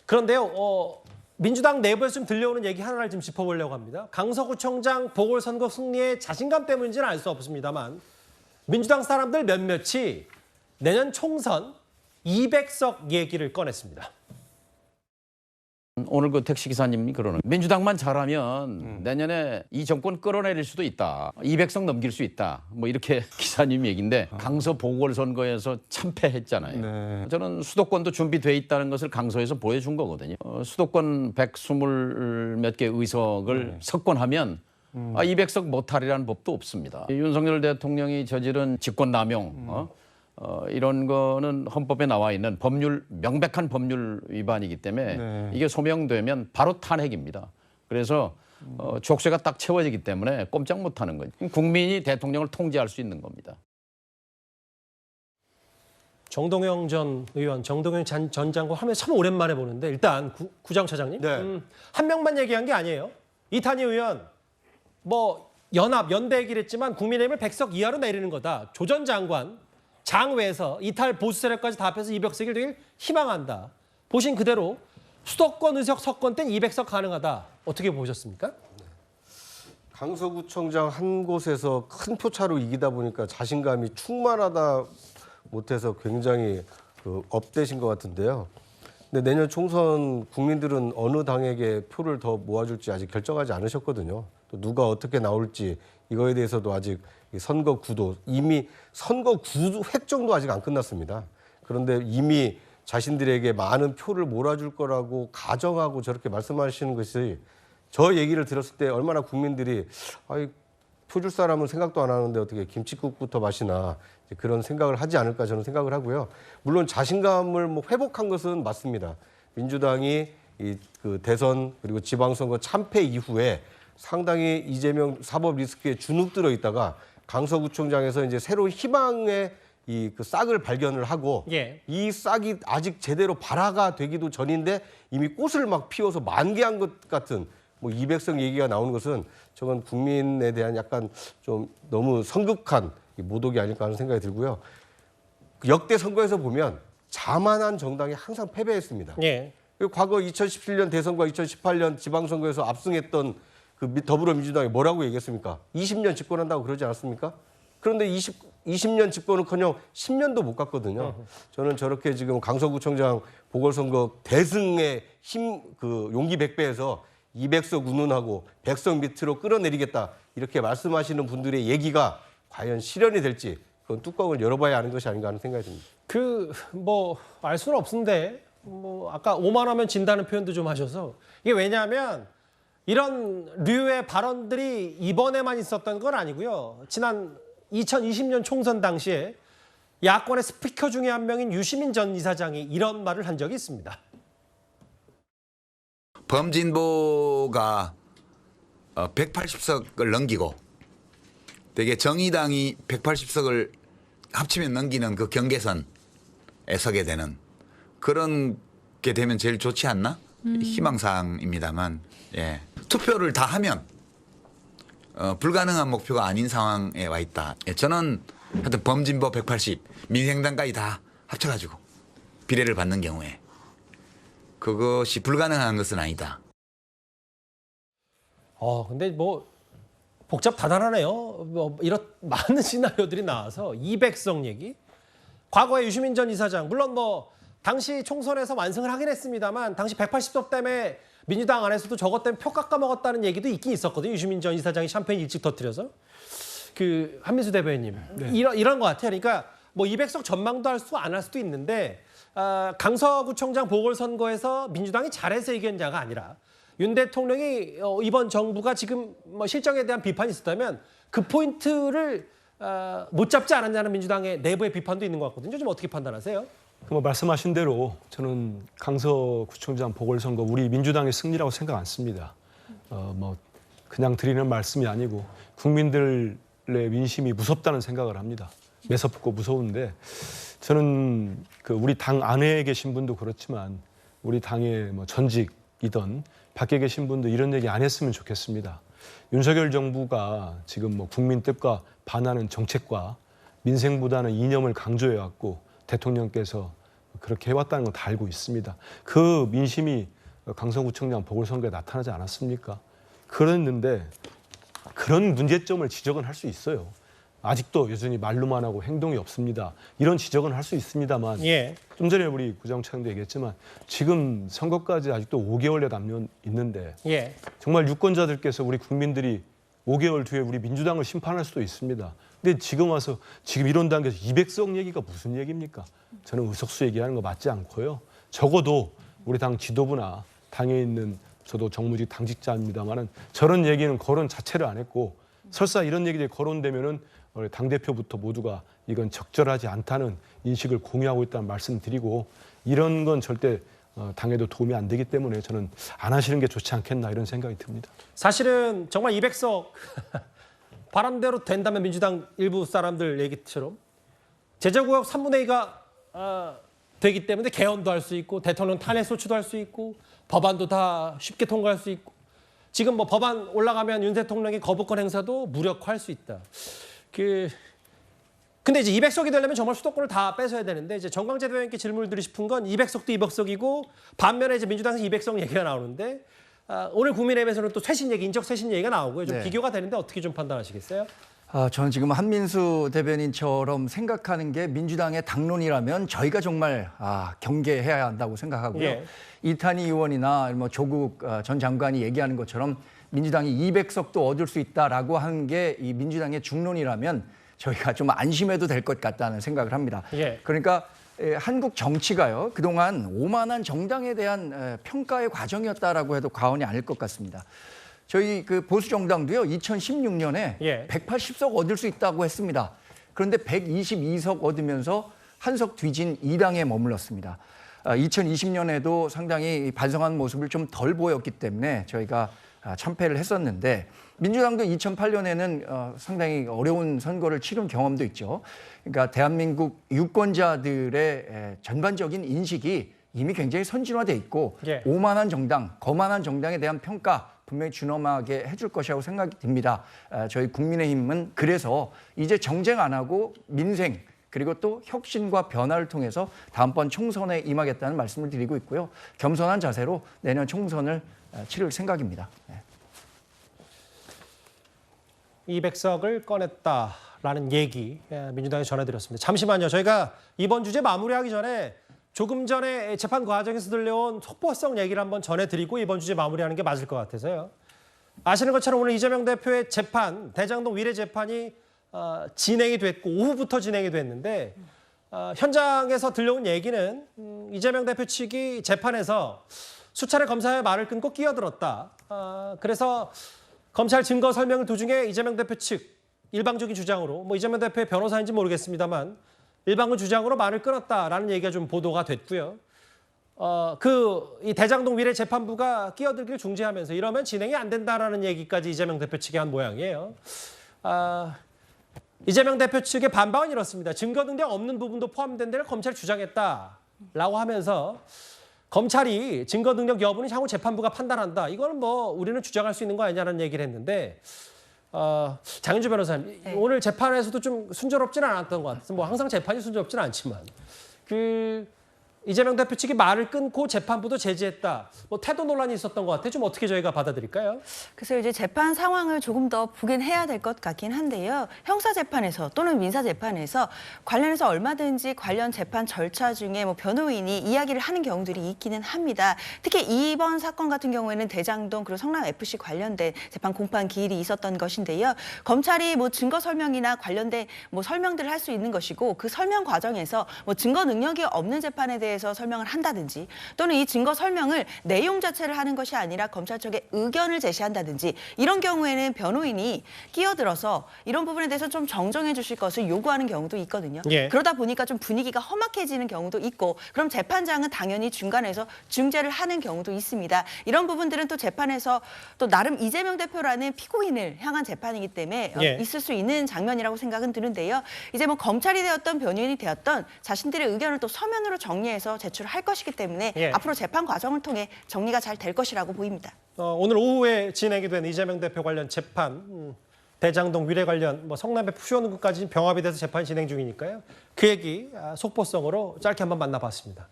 그런데요, 민주당 내부에서 좀 들려오는 얘기 하나를 좀 짚어보려고 합니다. 강서구청장 보궐선거 승리의 자신감 때문인지는 알 수 없습니다만 민주당 사람들 몇몇이 내년 총선 200석 얘기를 꺼냈습니다. 오늘 그 택시기사님이 그러는 민주당만 잘하면 내년에 이 정권 끌어내릴 수도 있다. 200석 넘길 수 있다. 뭐 이렇게 기사님 얘기인데 강서 보궐선거에서 참패했잖아요. 네. 저는 수도권도 준비돼 있다는 것을 강서에서 보여준 거거든요. 수도권 120 몇 개 의석을 석권하면 200석 못하리라는 법도 없습니다. 윤석열 대통령이 저지른 직권남용 이런 거는 헌법에 나와 있는 법률, 명백한 법률 위반이기 때문에 네. 이게 소명되면 바로 탄핵입니다. 그래서 족쇄가 딱 채워지기 때문에 꼼짝 못하는 거죠. 국민이 대통령을 통제할 수 있는 겁니다. 정동영 전 의원, 정동영 전 장관 화면 참 오랜만에 보는데 일단 구장 차장님, 네. 한 명만 얘기한 게 아니에요. 이탄희 의원, 뭐 연합, 연대 얘기를 했지만 국민의힘을 100석 이하로 내리는 거다. 조 전 장관, 장외에서 이탈 보수 세력까지 다 합해서 200석을 되길 희망한다. 보신 그대로 수도권 의석 석권 땐 200석 가능하다. 어떻게 보셨습니까? 강서구청장 한 곳에서 큰 표차로 이기다 보니까 자신감이 충만하다 못해서 굉장히 업되신 것 같은데요. 근데 내년 총선 국민들은 어느 당에게 표를 더 모아줄지 아직 결정하지 않으셨거든요. 또 누가 어떻게 나올지 이거에 대해서도 아직 선거 구도, 이미 선거 구도 획정도 아직 안 끝났습니다. 그런데 이미 자신들에게 많은 표를 몰아줄 거라고 가정하고 저렇게 말씀하시는 것이 저 얘기를 들었을 때 얼마나 국민들이 표 줄 사람은 생각도 안 하는데 어떻게 김칫국부터 마시나 그런 생각을 하지 않을까 저는 생각을 하고요. 물론 자신감을 회복한 것은 맞습니다. 민주당이 그 대선 그리고 지방선거 참패 이후에 상당히 이재명 사법 리스크에 주눅들어 있다가 강서구청장에서 이제 새로운 희망의 그 싹을 발견을 하고 예. 이 싹이 아직 제대로 발화가 되기도 전인데 이미 꽃을 막 피워서 만개한 것 같은 200석 얘기가 나오는 것은 저건 국민에 대한 약간 좀 너무 성급한 모독이 아닐까 하는 생각이 들고요. 역대 선거에서 보면 자만한 정당이 항상 패배했습니다. 예. 과거 2017년 대선과 2018년 지방선거에서 압승했던 그 더불어민주당이 뭐라고 얘기했습니까? 20년 집권한다고 그러지 않았습니까? 그런데 20년 집권은커녕 10년도 못 갔거든요. 저는 저렇게 지금 강서구청장 보궐선거 대승의 용기 100배에서 200석 운운하고 100석 밑으로 끌어내리겠다 이렇게 말씀하시는 분들의 얘기가 과연 실현이 될지 그건 뚜껑을 열어봐야 하는 것이 아닌가 하는 생각이 듭니다. 알 수는 없는데 아까 오만하면 진다는 표현도 좀 하셔서 이게 왜냐하면 이런 류의 발언들이 이번에만 있었던 건 아니고요. 지난 2020년 총선 당시에 야권의 스피커 중에 한 명인 유시민 전 이사장이 이런 말을 한 적이 있습니다. 범진보가 180석을 넘기고 되게 정의당이 180석을 합치면 넘기는 그 경계선에 서게 되는 그런 게 되면 제일 좋지 않나? 희망사항입니다만 예. 투표를 다 하면 불가능한 목표가 아닌 상황에 와 있다. 예, 저는 하여튼 범진보 180, 민생당까지 다 합쳐가지고 비례를 받는 경우에 그것이 불가능한 것은 아니다. 근데 복잡다단하네요. 이런 많은 시나리오들이 나와서 200석 얘기. 과거에 유시민 전 이사장 물론 당시 총선에서 완승을 하긴 했습니다만 당시 180석 때문에 민주당 안에서도 저것 때문에 표 깎아먹었다는 얘기도 있긴 있었거든요. 유시민 전 이사장이 샴페인 일찍 터뜨려서. 한민수 대변인님. 네. 이런 것 같아요. 그러니까 200석 전망도 할 수 안 할 수도 있는데 강서구청장 보궐선거에서 민주당이 잘해서 이겼냐가 아니라 윤 대통령이 이번 정부가 지금 실정에 대한 비판이 있었다면 그 포인트를 못 잡지 않았냐는 민주당의 내부의 비판도 있는 것 같거든요. 좀 어떻게 판단하세요? 말씀하신 대로 저는 강서구청장 보궐선거 우리 민주당의 승리라고 생각 안 씁니다. 그냥 드리는 말씀이 아니고 국민들의 민심이 무섭다는 생각을 합니다. 매섭고 무서운데 저는 우리 당 안에 계신 분도 그렇지만 우리 당의 전직이던 밖에 계신 분도 이런 얘기 안 했으면 좋겠습니다. 윤석열 정부가 지금 국민 뜻과 반하는 정책과 민생보다는 이념을 강조해왔고 대통령께서 그렇게 해왔다는 건 다 알고 있습니다. 그 민심이 강서구청장 보궐선거에 나타나지 않았습니까? 그랬는데 그런 문제점을 지적은 할 수 있어요. 아직도 여전히 말로만 하고 행동이 없습니다. 이런 지적은 할 수 있습니다만 예. 좀 전에 우리 구장차장도 얘기했지만 지금 선거까지 아직도 5개월여 남짓 있는데 예. 정말 유권자들께서 우리 국민들이 5개월 뒤에 우리 민주당을 심판할 수도 있습니다. 근데 지금 와서 지금 이런 단계에서 200석 얘기가 무슨 얘기입니까? 저는 의석수 얘기하는 거 맞지 않고요. 적어도 우리 당 지도부나 당에 있는 저도 정무직 당직자입니다만은 저런 얘기는 거론 자체를 안 했고 설사 이런 얘기들이 거론되면은 당대표부터 모두가 이건 적절하지 않다는 인식을 공유하고 있다는 말씀드리고 이런 건 절대 당에도 도움이 안 되기 때문에 저는 안 하시는 게 좋지 않겠나 이런 생각이 듭니다. 사실은 정말 200석 바람대로 된다면 민주당 일부 사람들 얘기처럼 제자구역 3분의 2가 되기 때문에 개헌도 할 수 있고 대통령 탄핵 소추도 할 수 있고 법안도 다 쉽게 통과할 수 있고 지금 뭐 법안 올라가면 윤 대통령의 거부권 행사도 무력화할 수 있다. 근데 이제 200석이 되려면 정말 수도권을 다 뺏어야 되는데 이제 정광재 대변인께 질문을 드리고 싶은 건 200석도 200석이고 반면에 이제 민주당에서 200석 얘기가 나오는데 오늘 국민의힘에서는 또 쇄신 얘기, 인적 쇄신 얘기가 나오고요. 좀 네. 비교가 되는데 어떻게 좀 판단하시겠어요? 저는 지금 한민수 대변인처럼 생각하는 게 민주당의 당론이라면 저희가 정말 경계해야 한다고 생각하고요. 예. 이탄희 의원이나 뭐 조국 전 장관이 얘기하는 것처럼 민주당이 200석도 얻을 수 있다라고 하는 게 이 민주당의 중론이라면 저희가 좀 안심해도 될 것 같다는 생각을 합니다. 예. 그러니까 한국 정치가요 그동안 오만한 정당에 대한 평가의 과정이었다라고 해도 과언이 아닐 것 같습니다. 저희 그 보수 정당도요 2016년에 예. 180석 얻을 수 있다고 했습니다. 그런데 122석 얻으면서 한 석 뒤진 2당에 머물렀습니다. 2020년에도 상당히 반성한 모습을 좀 덜 보였기 때문에 저희가 참패를 했었는데 민주당도 2008년에는 상당히 어려운 선거를 치른 경험도 있죠. 그러니까 대한민국 유권자들의 전반적인 인식이 이미 굉장히 선진화돼 있고 예. 오만한 정당, 거만한 정당에 대한 평가 분명히 준엄하게 해줄 것이라고 생각이 듭니다. 저희 국민의힘은 그래서 이제 정쟁 안 하고 민생 그리고 또 혁신과 변화를 통해서 다음번 총선에 임하겠다는 말씀을 드리고 있고요. 겸손한 자세로 내년 총선을 치를 생각입니다. 네. 200석을 꺼냈다라는 얘기 민주당에 전해드렸습니다. 잠시만요. 저희가 이번 주제 마무리하기 전에 조금 전에 재판 과정에서 들려온 속보성 얘기를 한번 전해드리고 이번 주제 마무리하는 게 맞을 것 같아서요. 아시는 것처럼 오늘 이재명 대표의 재판, 대장동 위례 재판이 진행이 됐고 오후부터 진행이 됐는데 현장에서 들려온 얘기는 이재명 대표 측이 재판에서 수차례 검사의 말을 끊고 끼어들었다. 그래서 검찰 증거 설명을 도중에 이재명 대표 측 일방적인 주장으로 뭐 이재명 대표의 변호사인지 모르겠습니다만 일방적인 주장으로 말을 끊었다라는 얘기가 좀 보도가 됐고요. 이 대장동 위례 재판부가 끼어들기를 중지하면서 이러면 진행이 안 된다라는 얘기까지 이재명 대표 측이 한 모양이에요. 이재명 대표 측의 반박은 이렇습니다. 증거 등등 없는 부분도 포함된 데를 검찰이 주장했다라고 하면서 검찰이 증거 능력 여부는 향후 재판부가 판단한다. 이거는 뭐 우리는 주장할 수 있는 거 아니냐는 얘기를 했는데 장윤주 변호사님 네. 오늘 재판에서도 좀 순조롭지는 않았던 것 같아요. 뭐 항상 재판이 순조롭지는 않지만 이재명 대표 측이 말을 끊고 재판부도 제지했다. 뭐 태도 논란이 있었던 것 같아요. 좀 어떻게 저희가 받아들일까요? 그래서 이제 재판 상황을 조금 더 보긴 해야 될 것 같긴 한데요. 형사 재판에서 또는 민사 재판에서 관련해서 얼마든지 관련 재판 절차 중에 뭐 변호인이 이야기를 하는 경우들이 있기는 합니다. 특히 이번 사건 같은 경우에는 대장동 그리고 성남 FC 관련된 재판 공판 기일이 있었던 것인데요. 검찰이 뭐 증거 설명이나 관련된 뭐 설명들을 할 수 있는 것이고 그 설명 과정에서 뭐 증거 능력이 없는 재판에 대해서 설명을 한다든지 또는 이 증거 설명을 내용 자체를 하는 것이 아니라 검찰 쪽에 의견을 제시한다든지 이런 경우에는 변호인이 끼어들어서 이런 부분에 대해서 좀 정정해 주실 것을 요구하는 경우도 있거든요. 예. 그러다 보니까 좀 분위기가 험악해지는 경우도 있고 그럼 재판장은 당연히 중간에서 중재를 하는 경우도 있습니다. 이런 부분들은 또 재판에서 또 나름 이재명 대표라는 피고인을 향한 재판이기 때문에 예. 있을 수 있는 장면이라고 생각은 드는데요. 이제 뭐 검찰이 되었던 변호인이 되었던 자신들의 의견을 또 서면으로 정리해서 제출할 것이기 때문에 예. 앞으로 재판 과정을 통해 정리가 잘 될 것이라고 보입니다. 오늘 오후에 진행이 된 이재명 대표 관련 재판 대장동 위례 관련 뭐 성남의 푸시오는구까지 병합이 돼서 재판이 진행 중이니까요. 그 얘기 속보성으로 짧게 한번 만나봤습니다.